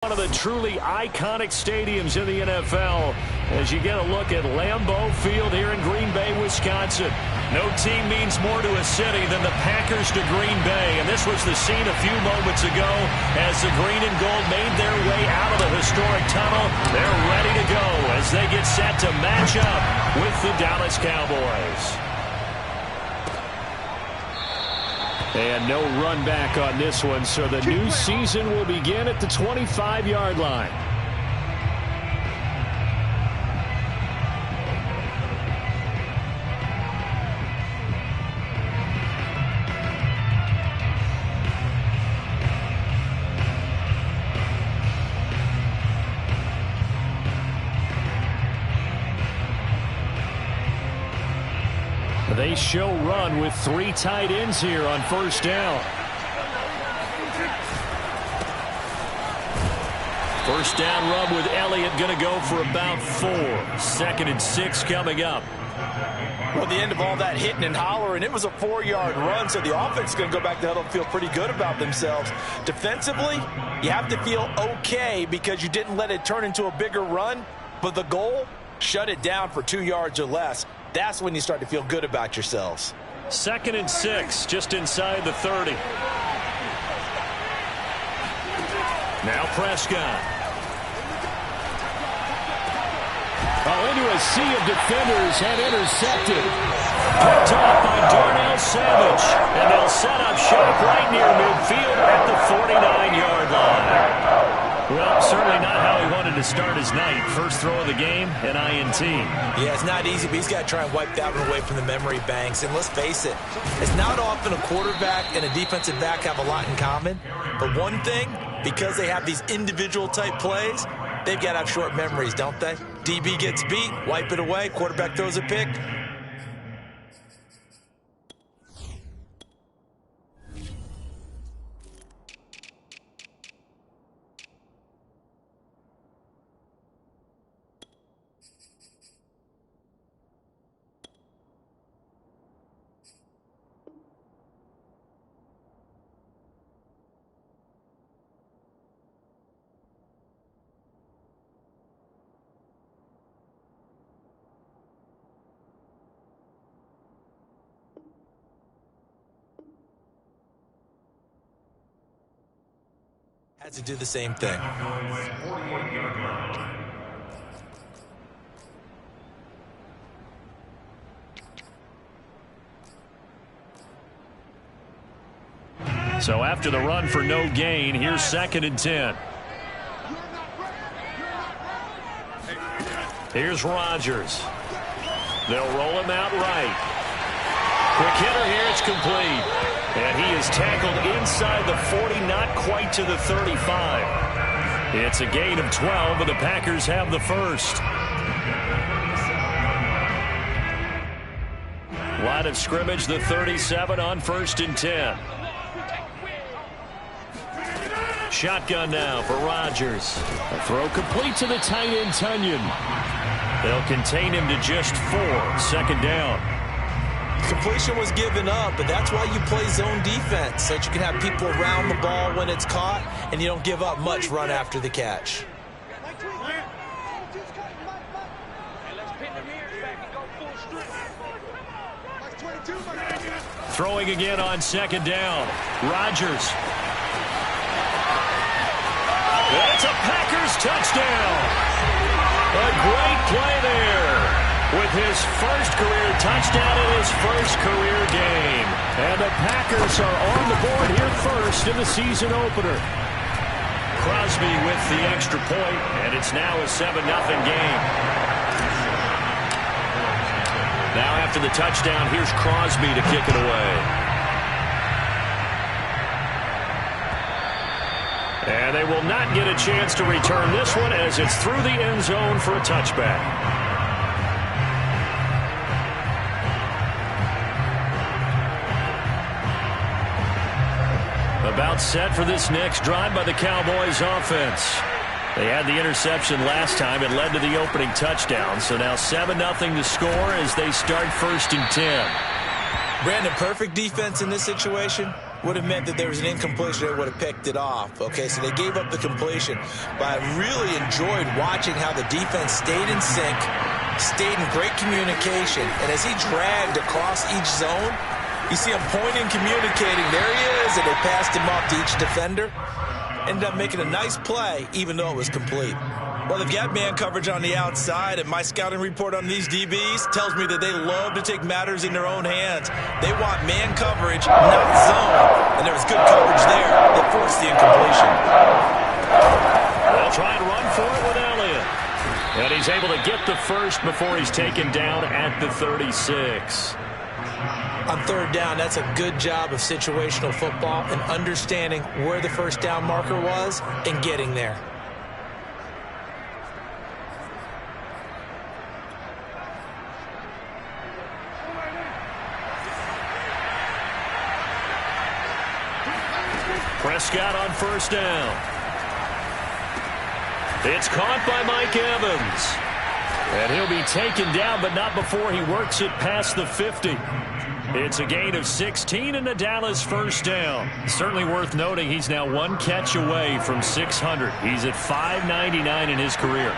One of the truly iconic stadiums in the NFL as you get a look at Lambeau Field here in Green Bay, Wisconsin. No team means more to a city than the Packers to Green Bay, and this was the scene a few moments ago as the green and gold made their way out of the historic tunnel. They're ready to go as they get set to match up with the Dallas Cowboys. And no run back on this one, so the new season will begin at the 25-yard line. They show run with three tight ends here on first down. First down run with Elliott going to go for about 4. 2nd and 6 coming up. Well, the end of all that hitting and hollering, it was a 4-yard run, so the offense is going to go back to the huddle and feel pretty good about themselves. Defensively, you have to feel okay because you didn't let it turn into a bigger run, but the goal, shut it down for 2 yards or less. That's when you start to feel good about yourselves. 2nd and 6, just inside the 30. Now Prescott. Into a sea of defenders and intercepted. Picked off by Darnell Savage. And they'll set up shop right near midfield at the 49-yard line. Well, certainly not how he wanted to start his night. First throw of the game, an INT. Yeah, it's not easy, but he's got to try and wipe that one away from the memory banks. And let's face it, it's not often a quarterback and a defensive back have a lot in common. But one thing, because they have these individual type plays, they've got to have short memories, don't they? DB gets beat, wipe it away, quarterback throws a pick. Had to do the same thing. So after the run for no gain, here's 2nd and 10. Here's Rodgers. They'll roll him out right. Quick hitter here, it's complete. And he is tackled inside the 40, not quite to the 35. It's a gain of 12, but the Packers have the first. Line of scrimmage, the 37 on 1st and 10. Shotgun now for Rodgers. A throw complete to the tight end, Tunyon. They'll contain him to just 4. 2nd down. Completion was given up, but that's why you play zone defense, so that you can have people around the ball when it's caught, and you don't give up much run after the catch. Throwing again on 2nd down. Rodgers. It's a Packers touchdown. A great play there. With his first career touchdown in his first career game. And the Packers are on the board here first in the season opener. Crosby with the extra point, and it's now a 7-0 game. Now after the touchdown, here's Crosby to kick it away. And they will not get a chance to return this one as it's through the end zone for a touchback. About set for this next drive by the Cowboys offense. They had the interception last time. It led to the opening touchdown. So now 7-0 to score as they start 1st and 10. Brandon, perfect defense in this situation. would have meant that there was an incompletion. They would have picked it off. Okay, so they gave up the completion. But I really enjoyed watching how the defense stayed in sync, stayed in great communication. And as he dragged across each zone, you see him pointing, communicating. There he is, and they passed him off to each defender. Ended up making a nice play, even though it was complete. Well, they've got man coverage on the outside, and my scouting report on these DBs tells me that they love to take matters in their own hands. They want man coverage, not zone. And there was good coverage there that forced the incompletion. They'll try and run for it with Elliott. And he's able to get the first before he's taken down at the 36. On third down, that's a good job of situational football and understanding where the first down marker was and getting there. Prescott on first down. It's caught by Mike Evans. And he'll be taken down, but not before he works it past the 50. It's a gain of 16 and a Dallas first down. Certainly worth noting he's now one catch away from 600. He's at 599 in his career.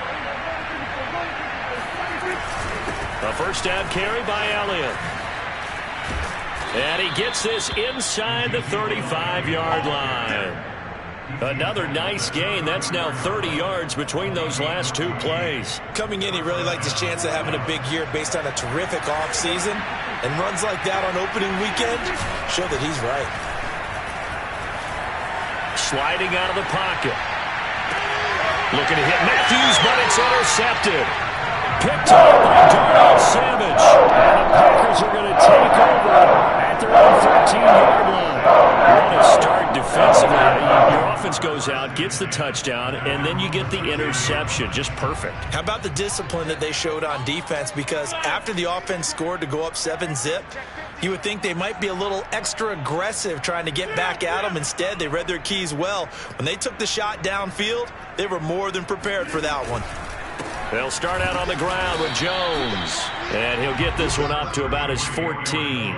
A first down carry by Elliott. And he gets this inside the 35-yard line. Another nice gain. That's now 30 yards between those last two plays. Coming in, he really liked his chance of having a big year based on a terrific offseason. And runs like that on opening weekend show that he's right. Sliding out of the pocket. Looking to hit Matthews, but it's intercepted. Picked up by Darnell Savage. And the Packers are going to take over at their own 13-yard line. What a start defensively. Your offense goes out, gets the touchdown, and then you get the interception. Just perfect. How about the discipline that they showed on defense? Because after the offense scored to go up 7-zip, you would think they might be a little extra aggressive trying to get back at them. Instead, they read their keys well. When they took the shot downfield, they were more than prepared for that one. They'll start out on the ground with Jones. And he'll get this one up to about his 14.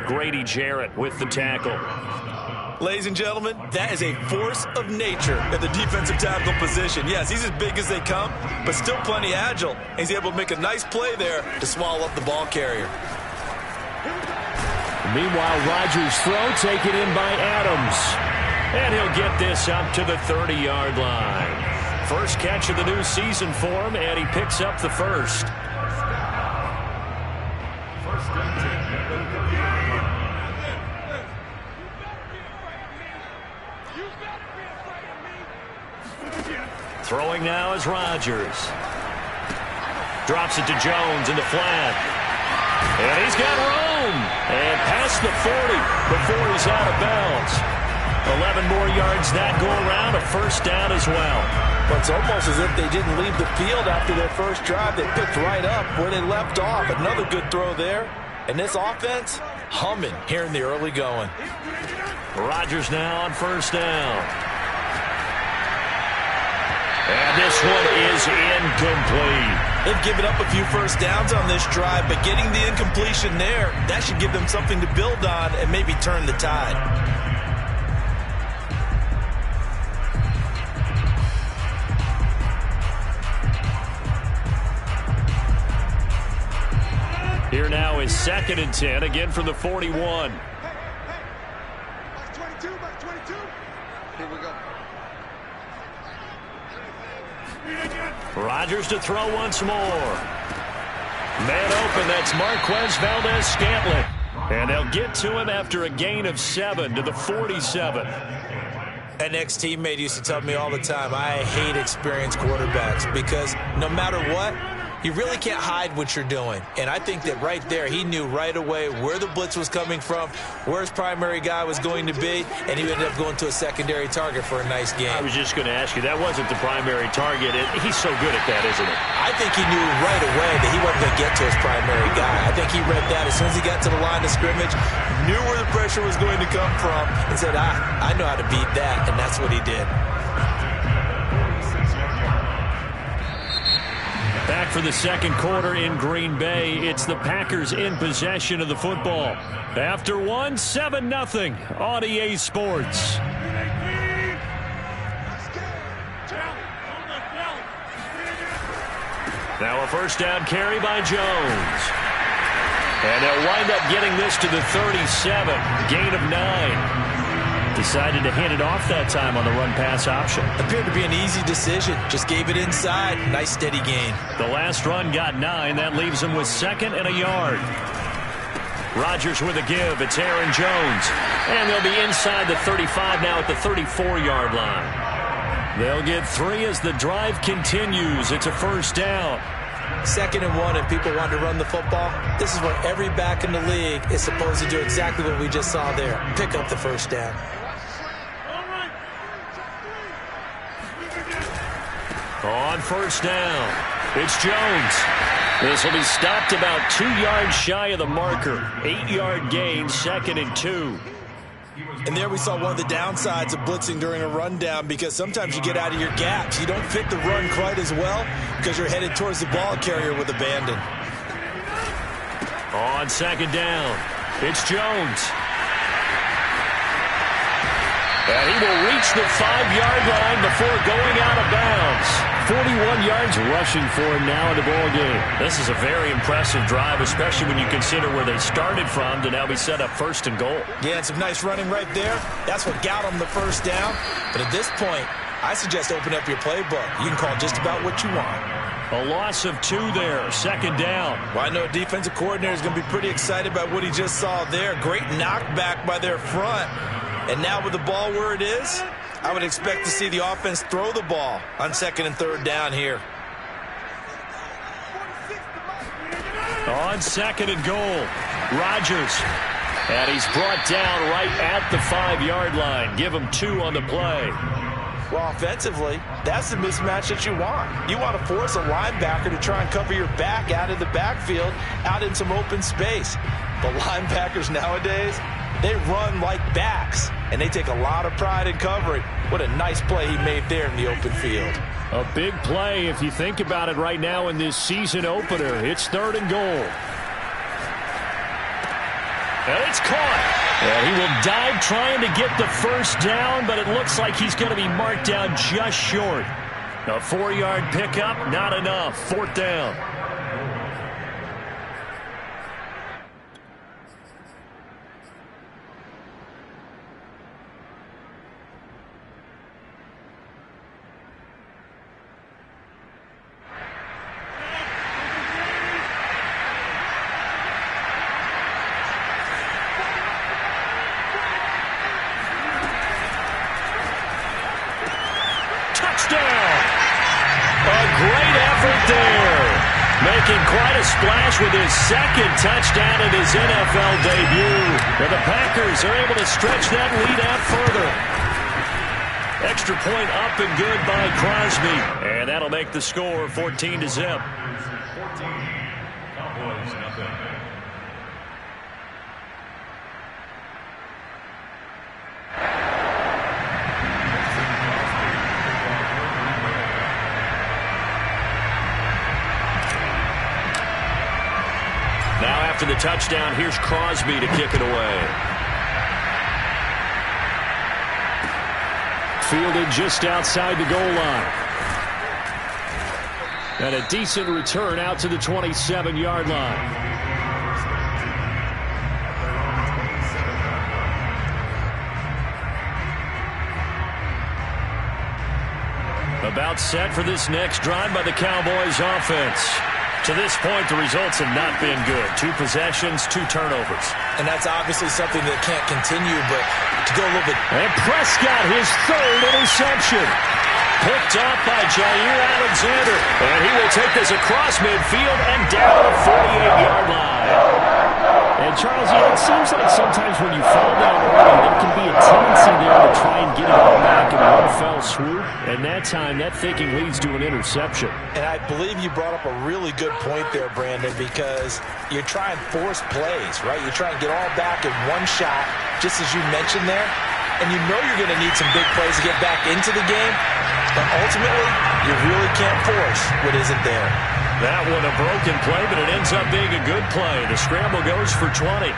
Grady Jarrett with the tackle. Ladies and gentlemen, that is a force of nature at the defensive tackle position. Yes, he's as big as they come, but still plenty agile. He's able to make a nice play there to swallow up the ball carrier. Meanwhile, Rodgers' throw taken in by Adams. And he'll get this up to the 30-yard line. First catch of the new season for him, and he picks up the first. Throwing now is Rodgers. Drops it to Jones in the flat. And he's got room. And past the 40 before he's out of bounds. 11 more yards that go around. A first down as well. But it's almost as if they didn't leave the field after their first drive. They picked right up where they left off. Another good throw there. And this offense, humming here in the early going. Rodgers now on first down. And this one is incomplete. They've given up a few first downs on this drive, but getting the incompletion there, that should give them something to build on and maybe turn the tide. Here now is 2nd and 10, again from the 41. Back 22, back 22. Here we go. Rodgers to throw once more. Man open, that's Marquez Valdez-Scantling. And they'll get to him after a gain of 7 to the 47. An ex-teammate used to tell me all the time, I hate experienced quarterbacks because no matter what, you really can't hide what you're doing. And I think that right there, he knew right away where the blitz was coming from, where his primary guy was going to be, and he ended up going to a secondary target for a nice game. I was just going to ask you, that wasn't the primary target. He's so good at that, isn't it? I think he knew right away that he wasn't going to get to his primary guy. I think he read that as soon as he got to the line of scrimmage, knew where the pressure was going to come from, and said, I know how to beat that, and that's what he did. Back for the second quarter in Green Bay. It's the Packers in possession of the football. After one, 7-0 on EA Sports. Now a first down carry by Jones. And they'll wind up getting this to the 37. Gain of 9. Decided to hand it off that time on the run-pass option. Appeared to be an easy decision. Just gave it inside. Nice steady gain. The last run got 9. That leaves him with 2nd and a yard. Rodgers with a give. It's Aaron Jones. And they'll be inside the 35 now at the 34-yard line. They'll get 3 as the drive continues. It's a first down. 2nd and 1, and people want to run the football. This is where every back in the league is supposed to do exactly what we just saw there. Pick up the first down. On first down, it's Jones. This will be stopped about 2 yards shy of the marker. 8-yard gain, 2nd and 2. And there we saw one of the downsides of blitzing during a rundown, because sometimes you get out of your gaps. You don't fit the run quite as well because you're headed towards the ball carrier with abandon. On 2nd down, it's Jones. And he will reach the 5-yard line before going out of bounds. 41 yards rushing for him now in the ball game. This is a very impressive drive, especially when you consider where they started from to now be set up 1st and goal. Yeah, and some nice running right there. That's what got them the first down. But at this point, I suggest open up your playbook. You can call just about what you want. A loss of 2 there, 2nd down. Well, I know a defensive coordinator is going to be pretty excited about what he just saw there. Great knockback by their front. And now with the ball where it is, I would expect to see the offense throw the ball on 2nd and 3rd down here. On 2nd and goal, Rodgers. And he's brought down right at the 5-yard line. Give him 2 on the play. Well, offensively, that's the mismatch that you want. You want to force a linebacker to try and cover your back out of the backfield, out in some open space. The linebackers nowadays, they run like backs, and they take a lot of pride in covering. What a nice play he made there in the open field. A big play if you think about it right now in this season opener. It's 3rd and goal. And it's caught. And he will dive trying to get the first down, but it looks like he's going to be marked down just short. A 4-yard pickup, not enough. 4th down. Making quite a splash with his 2nd touchdown in his NFL debut. And the Packers are able to stretch that lead out further. Extra point up and good by Crosby. And that'll make the score 14-0. After the touchdown, here's Crosby to kick it away. Fielded just outside the goal line. And a decent return out to the 27-yard line. About set for this next drive by the Cowboys offense. To this point, the results have not been good. 2 possessions, 2 turnovers. And that's obviously something that can't continue, but to go a little bit. And Prescott, his 3rd interception. Picked up by Jair Alexander. And he will take this across midfield and down the 48-yard line. And, Charles, it seems like sometimes when you fall down early, there can be a tendency there to try and get it all back in one fell swoop. And that time, that thinking leads to an interception. And I believe you brought up a really good point there, Brandon, because you try and force plays, right? You try and get all back in one shot, just as you mentioned there. and you know you're going to need some big plays to get back into the game, but ultimately, you really can't force what isn't there. That one a broken play, but it ends up being a good play. The scramble goes for 20.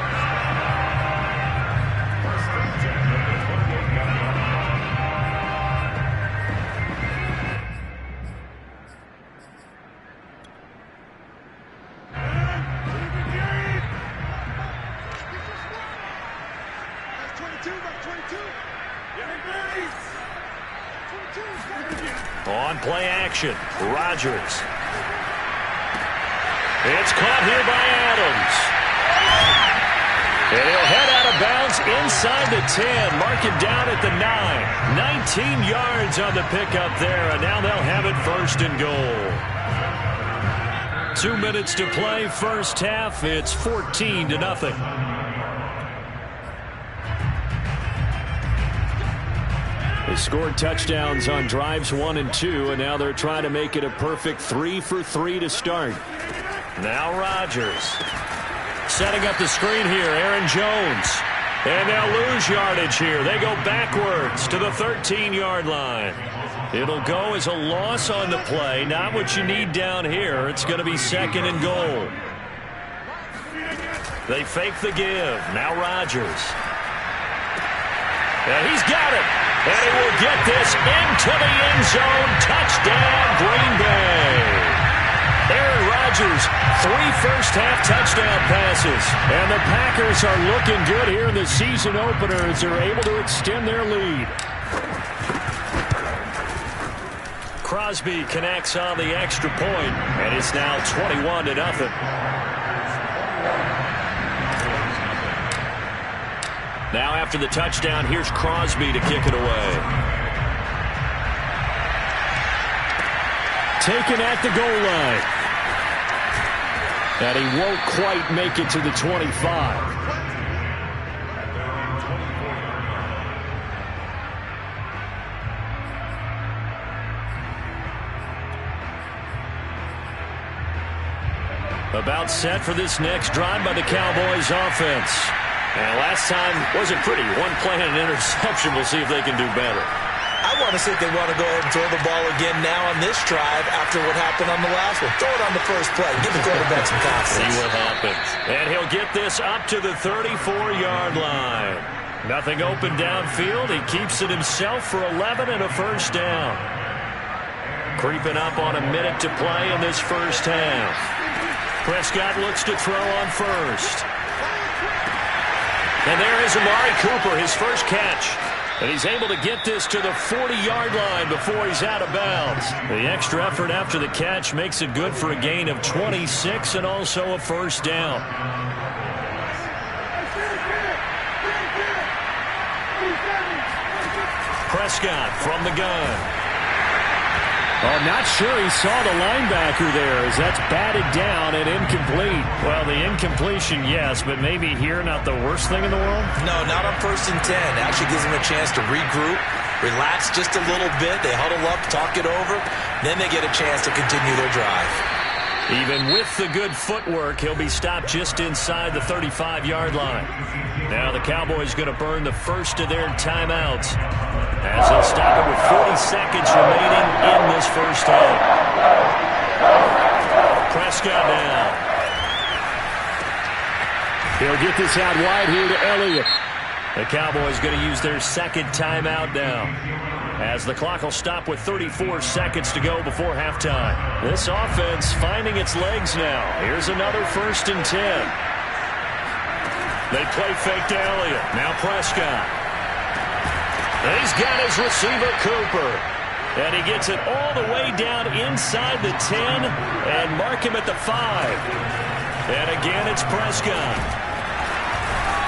On play action, Rodgers. It's caught here by Adams. And he'll head out of bounds inside the 10. Mark it down at the 9. 19 yards on the pickup there, and now they'll have it first and goal. 2 minutes to play, first half. It's 14-0. They scored touchdowns on drives 1 and 2, and now they're trying to make it a perfect 3 for 3 to start. Now Rodgers setting up the screen here. Aaron Jones. And they'll lose yardage here. They go backwards to the 13-yard line. It'll go as a loss on the play. Not what you need down here. It's going to be second and goal. They fake the give. Now Rodgers. And he's got it. And he will get this into the end zone. Touchdown, Green Bay. Aaron Rodgers, 3 first-half touchdown passes. And the Packers are looking good here in the season opener as they're able to extend their lead. Crosby connects on the extra point, and it's now 21-0. Now after the touchdown, here's Crosby to kick it away. Taken at the goal line. And he won't quite make it to the 25. About set for this next drive by the Cowboys offense. And last time wasn't pretty. One play and an interception. We'll see if they can do better. I want to see if they want to go ahead and throw the ball again now on this drive after what happened on the last one. Throw it on the first play. Give the quarterback some confidence. See what happens. And he'll get this up to the 34-yard line. Nothing open downfield. He keeps it himself for 11 and a first down. Creeping up on a minute to play in this first half. Prescott looks to throw on first. And there is Amari Cooper, his first catch. And he's able to get this to the 40-yard line before he's out of bounds. The extra effort after the catch makes it good for a gain of 26 and also a first down. Prescott from the gun. Oh, not sure he saw the linebacker there as that's batted down and incomplete. Well, the incompletion, yes, but maybe here not the worst thing in the world? No, not on 1st and 10. Actually gives them a chance to regroup, relax just a little bit. They huddle up, talk it over. Then they get a chance to continue their drive. Even with the good footwork, he'll be stopped just inside the 35-yard line. Now the Cowboys going to burn the first of their timeouts as they'll stop it with 40 seconds remaining in this first half. Prescott now. He'll get this out wide here to Elliott. The Cowboys going to use their second timeout now, as the clock will stop with 34 seconds to go before halftime. This offense finding its legs now. Here's another 1st and 10. They play fake to Elliott. Now Prescott. And he's got his receiver, Cooper. And he gets it all the way down inside the 10 and mark him at the 5. And again, it's Prescott.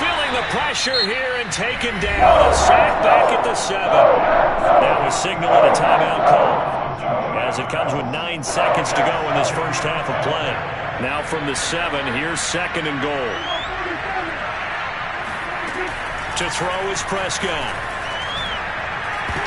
Feeling the pressure here and taken down. A sack back at the 7. Now we signal a timeout call as it comes with 9 seconds to go in this first half of play. Now from the 7, here's 2nd and goal. To throw is Prescott.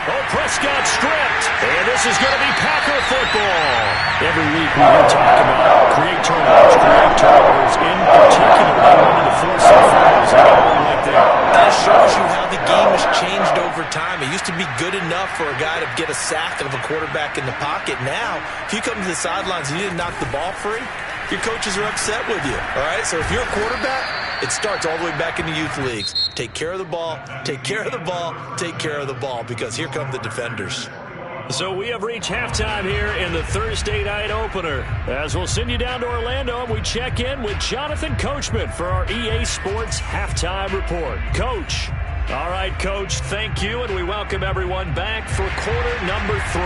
Oh, Prescott stripped. And this is going to be Packer football. Every week we will talk about create turnovers, in particular they wanted to force some fumbles. They got one right there. That shows you how the game has changed over time. It used to be good enough for a guy to get a sack of a quarterback in the pocket. Now, if you come to the sidelines and you didn't knock the ball free, your coaches are upset with you, all right? So if you're a quarterback, it starts all the way back in the youth leagues. Take care of the ball, take care of the ball, take care of the ball, because here come the defenders. So we have reached halftime here in the Thursday night opener. As we'll send you down to Orlando, and we check in with Jonathan Coachman for our EA Sports Halftime Report. Coach. All right, Coach, thank you, and we welcome everyone back for quarter number 3.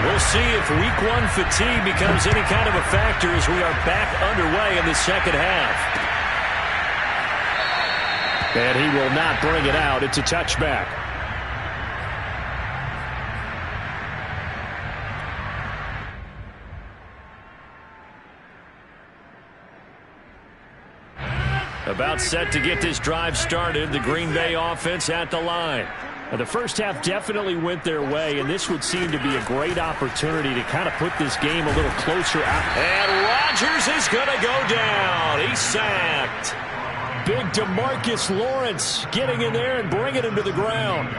We'll see if week 1 fatigue becomes any kind of a factor as we are back underway in the second half. And he will not bring it out. It's a touchback. About set to get this drive started. The Green Bay offense at the line. Now, the first half definitely went their way, and this would seem to be a great opportunity to kind of put this game a little closer out. And Rodgers is going to go down. He's sacked. Big DeMarcus Lawrence getting in there and bringing him to the ground.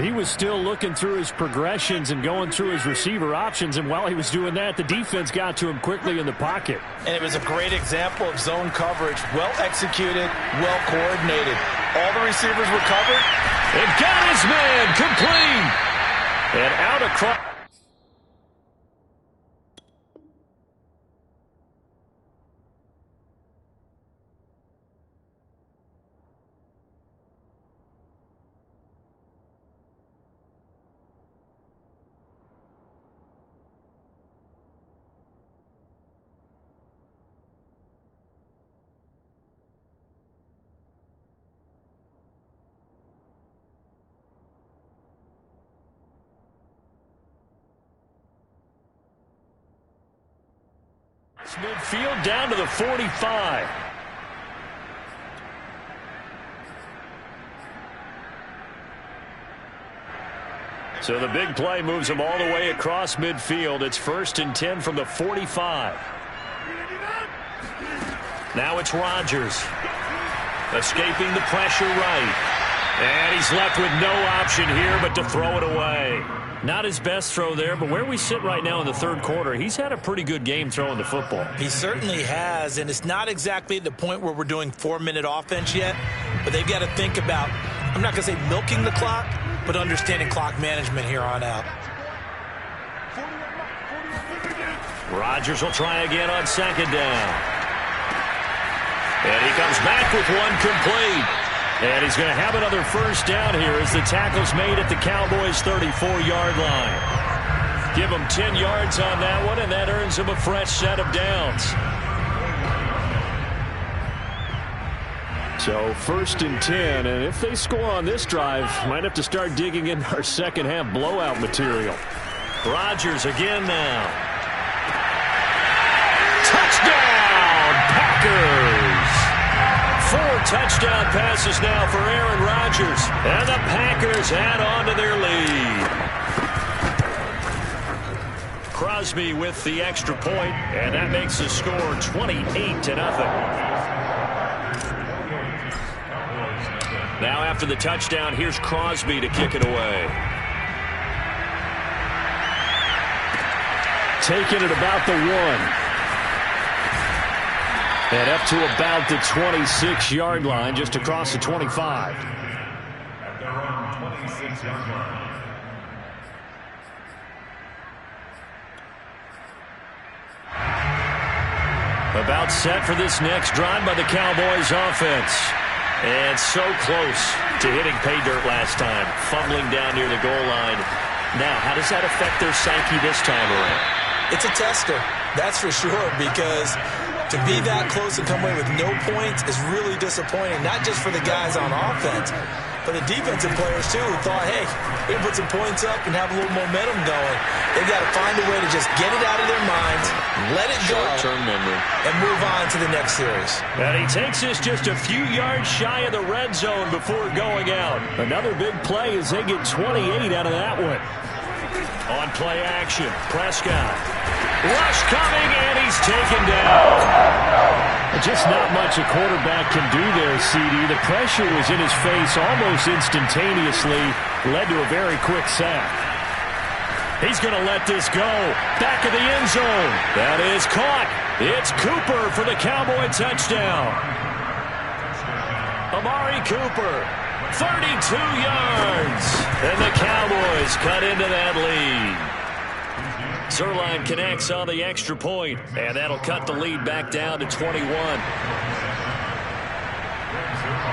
He was still looking through his progressions and going through his receiver options, and while he was doing that, the defense got to him quickly in the pocket. And it was a great example of zone coverage. Well executed, well coordinated. All the receivers were covered. And got his man complete. And out across. Midfield down to the 45. So the big play moves him all the way across midfield. It's 1st and 10 from the 45. Now it's Rodgers. Escaping the pressure right. And he's left with no option here but to throw it away. Not his best throw there, but where we sit right now in the third quarter, he's had a pretty good game throwing the football. He certainly has, and it's not exactly at the point where we're doing 4-minute offense yet, but they've got to think about, I'm not going to say milking the clock, but understanding clock management here on out. Rodgers will try again on 2nd down. And he comes back with one complete. And he's going to have another 1st down here as the tackle's made at the Cowboys' 34-yard line. Give him 10 yards on that one, and that earns him a fresh set of downs. So 1st and 10, and if they score on this drive, might have to start digging in our second half blowout material. Rodgers again now. Touchdown, Packers! 4 touchdown passes now for Aaron Rodgers. And the Packers add on to their lead. Crosby with the extra point, and that makes the score 28-0. Now after the touchdown, here's Crosby to kick it away. Taking it about the 1. And up to about the 26-yard line, just across the 25. At their own 26-yard line. About set for this next drive by the Cowboys offense. And so close to hitting pay dirt last time, fumbling down near the goal line. Now, how does that affect their psyche this time around? It's a tester, that's for sure, because To be that close and come away with no points is really disappointing, not just for the guys on offense, but the defensive players, too, who thought, hey, we can put some points up and have a little momentum going. They've got to find a way to just get it out of their minds, let it go, short-term memory, and move on to the next series. And he takes us just a few yards shy of the red zone before going out. Another big play as they get 28 out of that one. On play action, Prescott. Rush coming, and he's taken down. Just not much a quarterback can do there, CD. The pressure was in his face almost instantaneously. Led to a very quick sack. He's going to let this go. Back of the end zone. That is caught. It's Cooper for the Cowboy touchdown. Amari Cooper, 32 yards. And the Cowboys cut into that lead. Zerline connects on the extra point, and that'll cut the lead back down to 21.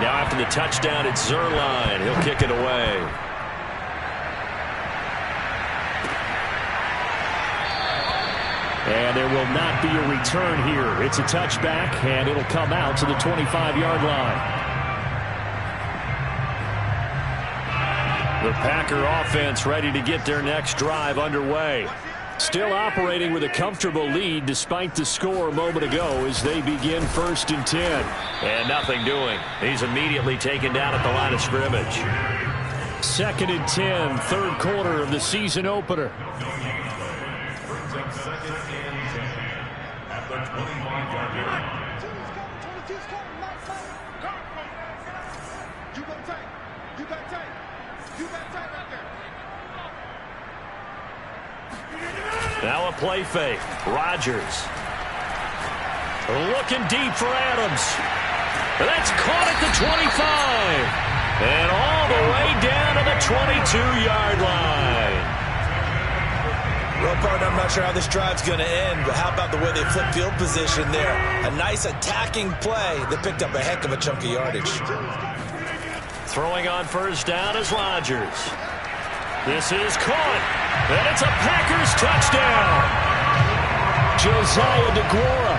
Now after the touchdown, it's Zerline. He'll kick it away. And there will not be a return here. It's a touchback, and it'll come out to the 25-yard line. The Packer offense ready to get their next drive underway. Still operating with a comfortable lead despite the score a moment ago as they begin 1st and 10. And nothing doing. He's immediately taken down at the line of scrimmage. 2nd and 10, third quarter of the season opener. Now a play fake. Rodgers. Looking deep for Adams. That's caught at the 25. And all the way down to the 22-yard line. Well, partner, I'm not sure how this drive's going to end, but how about the way they flip field position there? A nice attacking play that picked up a heck of a chunk of yardage. Throwing on first down is Rodgers. This is caught, and it's a Packers touchdown. Josiah DeGuara,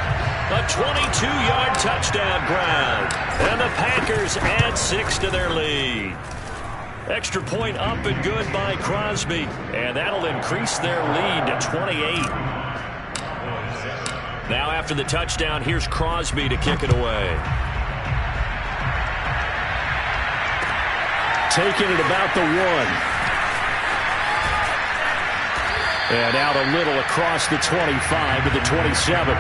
a 22-yard touchdown grab. And the Packers add 6 to their lead. Extra point up and good by Crosby, and that'll increase their lead to 28. Now after the touchdown, here's Crosby to kick it away. Taking it about the 1. And out a little across the 25 to the 27.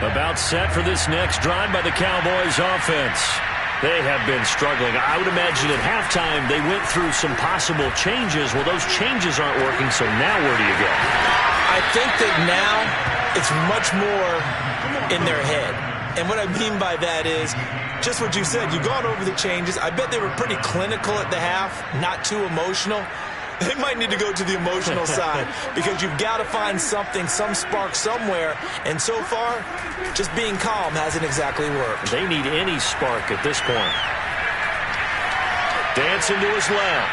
About set for this next drive by the Cowboys offense. They have been struggling. I would imagine at halftime they went through some possible changes. Well, those changes aren't working, so now where do you go? I think that now it's much more in their head. And what I mean by that is just what you said. You've gone over the changes. I bet they were pretty clinical at the half, not too emotional. They might need to go to the emotional side because you've got to find something, some spark somewhere. And so far, just being calm hasn't exactly worked. They need any spark at this point. Dancing to his left.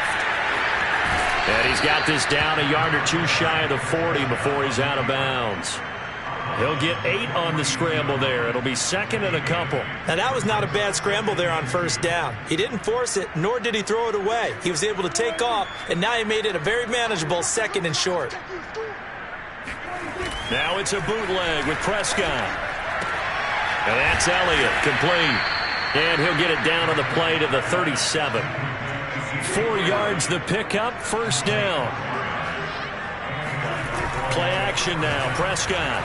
And he's got this down a yard or 2 shy of the 40 before he's out of bounds. He'll get 8 on the scramble there. It'll be 2nd and a couple. Now, that was not a bad scramble there on first down. He didn't force it, nor did he throw it away. He was able to take off, and now he made it a very manageable 2nd and short. Now it's a bootleg with Prescott. And that's Elliott, complete. And he'll get it down on the play to the 37. 4 yards the pickup, first down. Play action now, Prescott.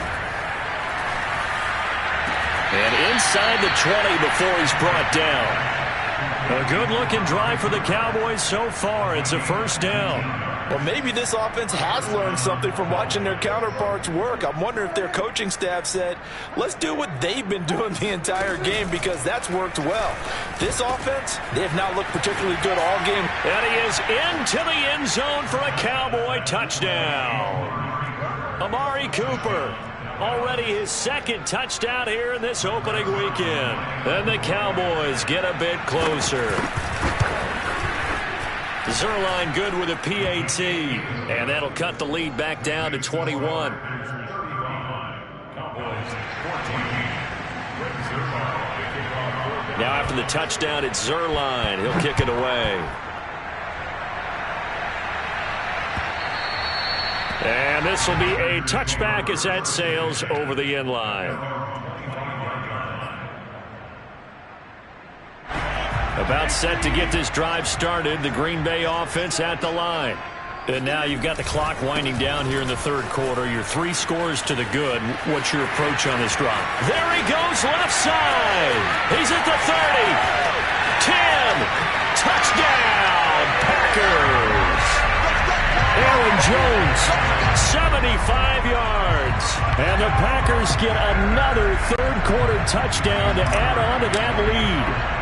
And inside the 20 before he's brought down. A good-looking drive for the Cowboys so far. It's a first down. Well, maybe this offense has learned something from watching their counterparts work. I'm wondering if their coaching staff said, let's do what they've been doing the entire game because that's worked well. This offense, they have not looked particularly good all game. And he is into the end zone for a Cowboy touchdown. Amari Cooper. Already his 2nd touchdown here in this opening weekend. And the Cowboys get a bit closer. Zerline good with a PAT. And that'll cut the lead back down to 21. Now after the touchdown, it's Zerline. He'll kick it away. And this will be a touchback as that sails over the end line. About set to get this drive started. The Green Bay offense at the line. And now you've got the clock winding down here in the third quarter. You're 3 scores to the good. What's your approach on this drive? There he goes, left side. He's at the 30. 10. Touchdown, Packers. Aaron Jones, 75 yards. And the Packers get another third quarter touchdown to add on to that lead.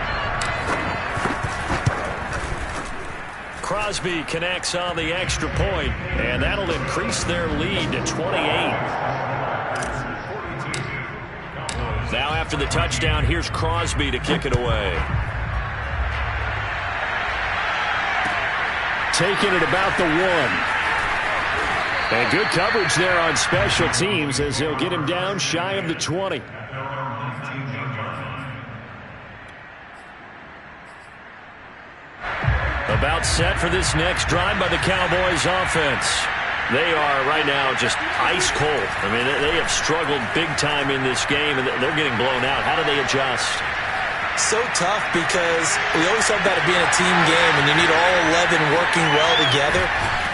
Crosby connects on the extra point, and that'll increase their lead to 28. Now after the touchdown, here's Crosby to kick it away. Taking it about the 1. And good coverage there on special teams as they'll get him down shy of the 20. About set for this next drive by the Cowboys offense. They are right now just ice cold. I mean, they have struggled big time in this game, and they're getting blown out. How do they adjust? So tough because we always talk about it being a team game, and you need all 11 working well together.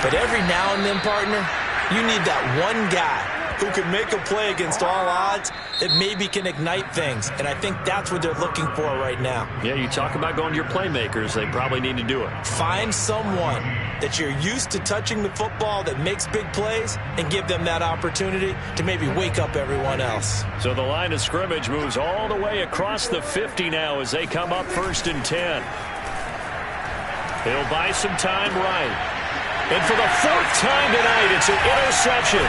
But every now and then, partner, you need that one guy who can make a play against all odds that maybe can ignite things. And I think that's what they're looking for right now. Yeah, you talk about going to your playmakers. They probably need to do it. Find someone that you're used to touching the football that makes big plays and give them that opportunity to maybe wake up everyone else. So the line of scrimmage moves all the way across the 50 now as they come up 1st and 10. He'll buy some time right. And for the 4th time tonight, it's an interception.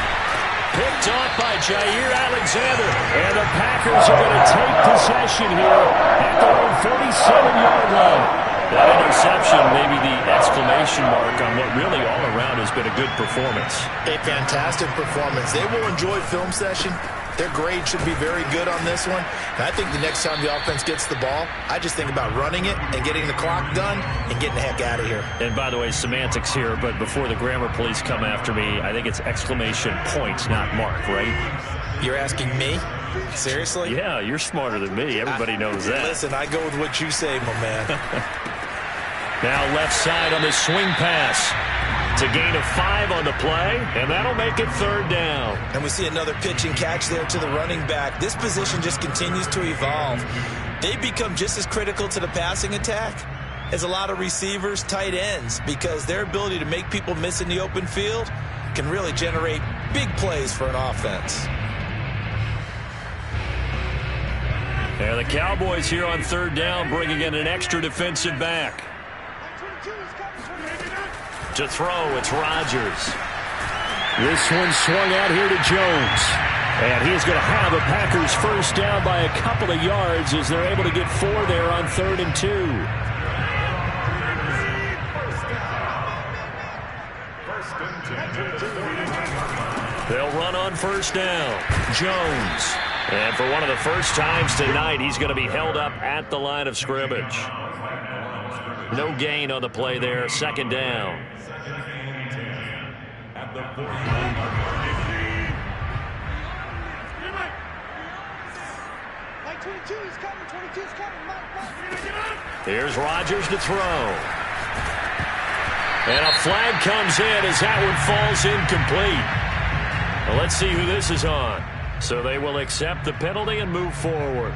Picked off by Jair Alexander. And the Packers are going to take possession here at their own 47-yard line. That interception, maybe the exclamation mark on what really all around has been a good performance. A fantastic performance. They will enjoy film session. Their grade should be very good on this one. And I think the next time the offense gets the ball, I just think about running it and getting the clock done and getting the heck out of here. And by the way, semantics here, but before the grammar police come after me, I think it's exclamation point, not mark, right? You're asking me? Seriously? Yeah, you're smarter than me. Everybody knows that. Listen, I go with what you say, my man. Now left side on the swing pass. To gain of 5 on the play, and that'll make it 3rd down. And we see another pitch and catch there to the running back. This position just continues to evolve. They become just as critical to the passing attack as a lot of receivers, tight ends, because their ability to make people miss in the open field can really generate big plays for an offense. And the Cowboys here on 3rd down, bringing in an extra defensive back. To throw, it's Rodgers. This one swung out here to Jones. And he's going to have a Packers 1st down by a couple of yards as they're able to get 4 there on 3rd and 2. They'll run on 1st down. Jones. And for one of the first times tonight, he's going to be held up at the line of scrimmage. No gain on the play there. 2nd down. Here's Rodgers to throw. And a flag comes in as that one falls incomplete. Well, let's see who this is on. So they will accept the penalty and move forward.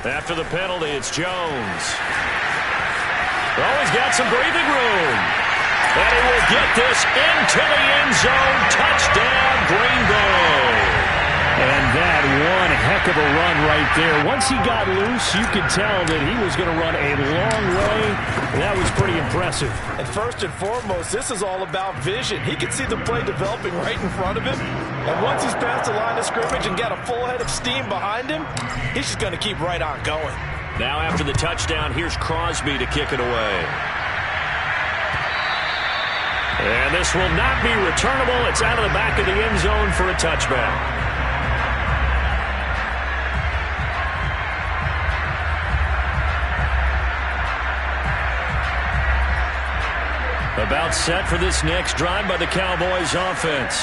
After the penalty, it's Jones. Oh, he's got some breathing room. And he will get this into the end zone. Touchdown, Green Bay. And that one heck of a run right there. Once he got loose, you could tell that he was going to run a long way. That was pretty impressive. And first and foremost, this is all about vision. He can see the play developing right in front of him. And once he's past the line of scrimmage and got a full head of steam behind him, he's just going to keep right on going. Now after the touchdown, here's Crosby to kick it away. And this will not be returnable. It's out of the back of the end zone for a touchback. About set for this next drive by the Cowboys offense.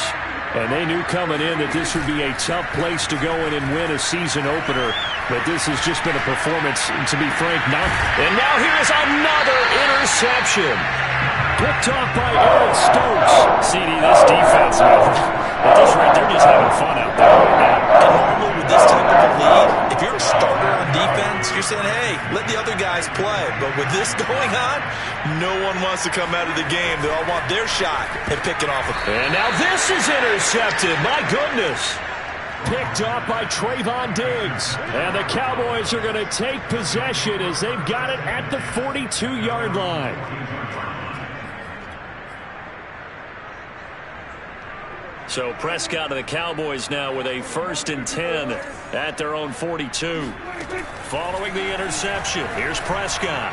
And they knew coming in that this would be a tough place to go in and win a season opener. But this has just been a performance, to be frank, not. And now here's another interception. Picked off by Eric Stokes. CD, this defense, at this rate, they're just having fun out there right now. And normally with this type of a lead, if you're a starter on defense, you're saying, hey, let the other guys play. But with this going on, no one wants to come out of the game. They all want their shot at picking off a. And now this is intercepted. My goodness. Picked off by Trayvon Diggs. And the Cowboys are going to take possession as they've got it at the 42-yard line. So Prescott and the Cowboys now with a 1st and 10 at their own 42. Following the interception, here's Prescott.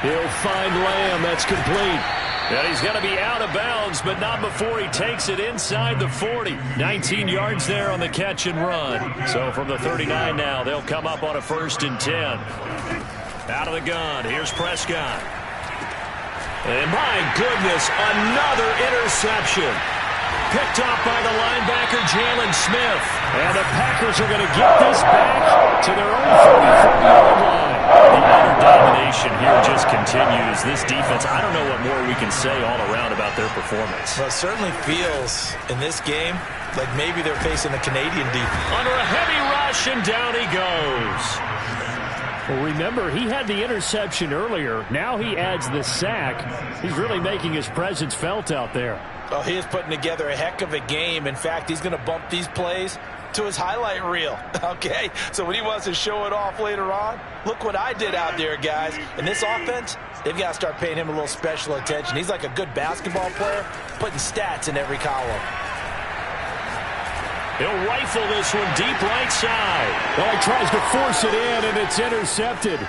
He'll find Lamb. That's complete. And he's going to be out of bounds, but not before he takes it inside the 40. 19 yards there on the catch and run. So from the 39 now, they'll come up on a 1st and 10. Out of the gun, here's Prescott. And my goodness, another interception. Picked off by the linebacker, Jalen Smith. And the Packers are going to get this back to their own 44-yard line. The utter domination here just continues. This defense, I don't know what more we can say all around about their performance. Well, it certainly feels in this game like maybe they're facing the Canadian defense. Under a heavy rush, and down he goes. Well, remember, he had the interception earlier. Now he adds the sack. He's really making his presence felt out there. Oh, he is putting together a heck of a game. In fact, he's going to bump these plays to his highlight reel. Okay, so when he wants to show it off later on, look what I did out there, guys. In this offense, they've got to start paying him a little special attention. He's like a good basketball player, putting stats in every column. He'll rifle this one deep right side. Well, he tries to force it in, and it's intercepted.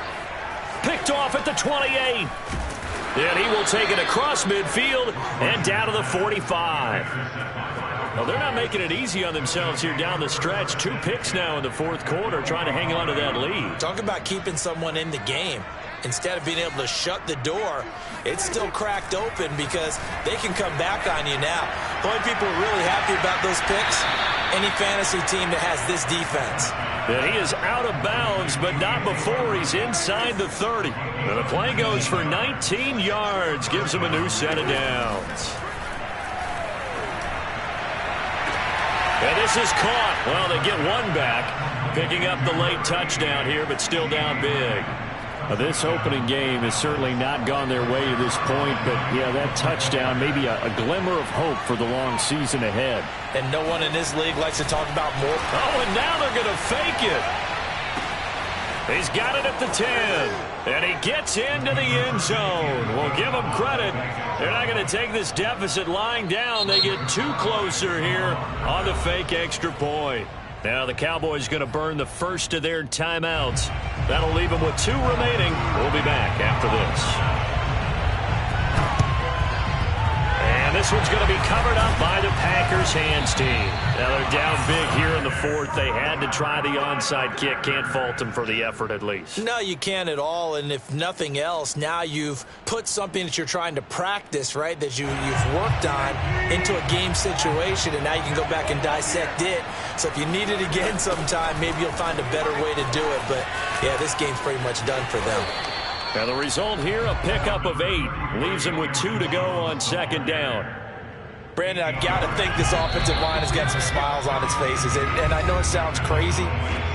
Picked off at the 28. And he will take it across midfield and down to the 45. Well, they're not making it easy on themselves here down the stretch. 2 picks now in the 4th quarter, trying to hang on to that lead. Talk about keeping someone in the game. Instead of being able to shut the door, it's still cracked open because they can come back on you now. The only people really happy about those picks, any fantasy team that has this defense. And he is out of bounds, but not before he's inside the 30. And the play goes for 19 yards, gives him a new set of downs. And this is caught. Well, they get one back, picking up the late touchdown here, but still down big. This opening game has certainly not gone their way to this point, but, yeah, that touchdown, maybe a glimmer of hope for the long season ahead. And no one in this league likes to talk about more. Oh, and now they're going to fake it. He's got it at the 10, and he gets into the end zone. We'll give him credit. They're not going to take this deficit lying down. They get 2 closer here on the fake extra point. Now the Cowboys going to burn the first of their timeouts. That'll leave them with 2 remaining. We'll be back after this. And this one's going to be covered up by the Packers hands team. Now they're down big here in the 4th. They had to try the onside kick. Can't fault them for the effort at least. No, you can't at all. And if nothing else, now you've put something that you're trying to practice, right, that you've worked on into a game situation, and now you can go back and dissect it. So if you need it again sometime, maybe you'll find a better way to do it. But, yeah, this game's pretty much done for them. Now the result here, a pickup of 8. Leaves them with 2 to go on 2nd down. Brandon, I've got to think this offensive line has got some smiles on its faces. And I know it sounds crazy,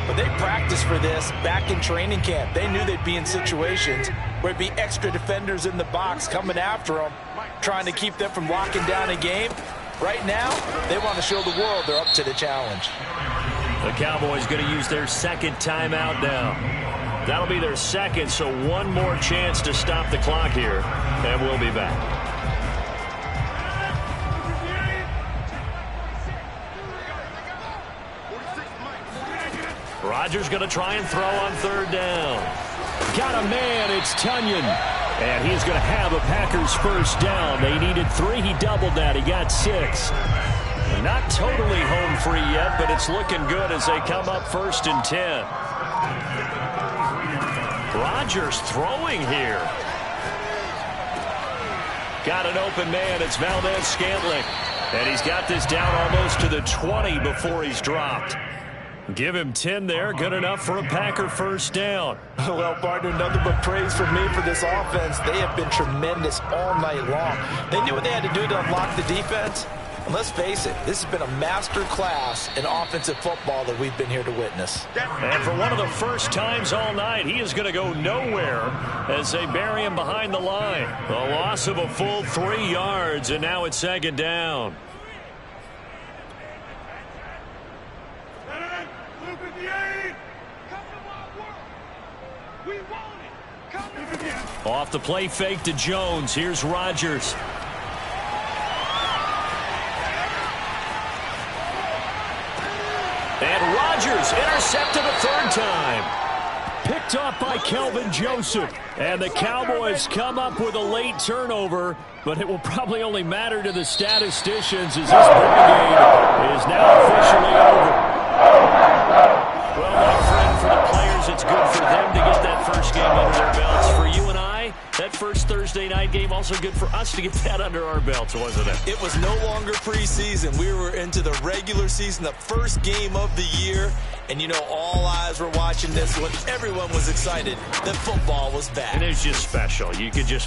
but they practiced for this back in training camp. They knew they'd be in situations where it'd be extra defenders in the box coming after them, trying to keep them from locking down a game. Right now, they want to show the world they're up to the challenge. The Cowboys going to use their second timeout now. That'll be their second, so one more chance to stop the clock here, and we'll be back. Rodgers going to try and throw on third down. Got a man, it's Tunyon. And he's going to have a Packers first down. They needed 3. He doubled that. He got 6. Not totally home free yet, but it's looking good as they come up 1st and 10. Rodgers throwing here. Got an open man. It's Valdez-Scantling. And he's got this down almost to the 20 before he's dropped. Give him 10 there. Good enough for a Packer first down. Well, partner, nothing but praise from me for this offense. They have been tremendous all night long. They knew what they had to do to unlock the defense. And let's face it, this has been a master class in offensive football that we've been here to witness. And for one of the first times all night, he is going to go nowhere as they bury him behind the line. A loss of a full 3 yards, and now it's 2nd down. Off the play fake to Jones. Here's Rodgers. And Rodgers intercepted a 3rd time. Picked off by Kelvin Joseph. And the Cowboys come up with a late turnover, but it will probably only matter to the statisticians as this ball game is now officially over. Well, my friend, for the players, it's good for them to get that first game under their belts. For you and I, that first Thursday night game also good for us to get that under our belts, wasn't it? It was no longer preseason. We were into the regular season, the first game of the year. And, you know, all eyes were watching this one. Everyone was excited that football was back. And it's just special. You could just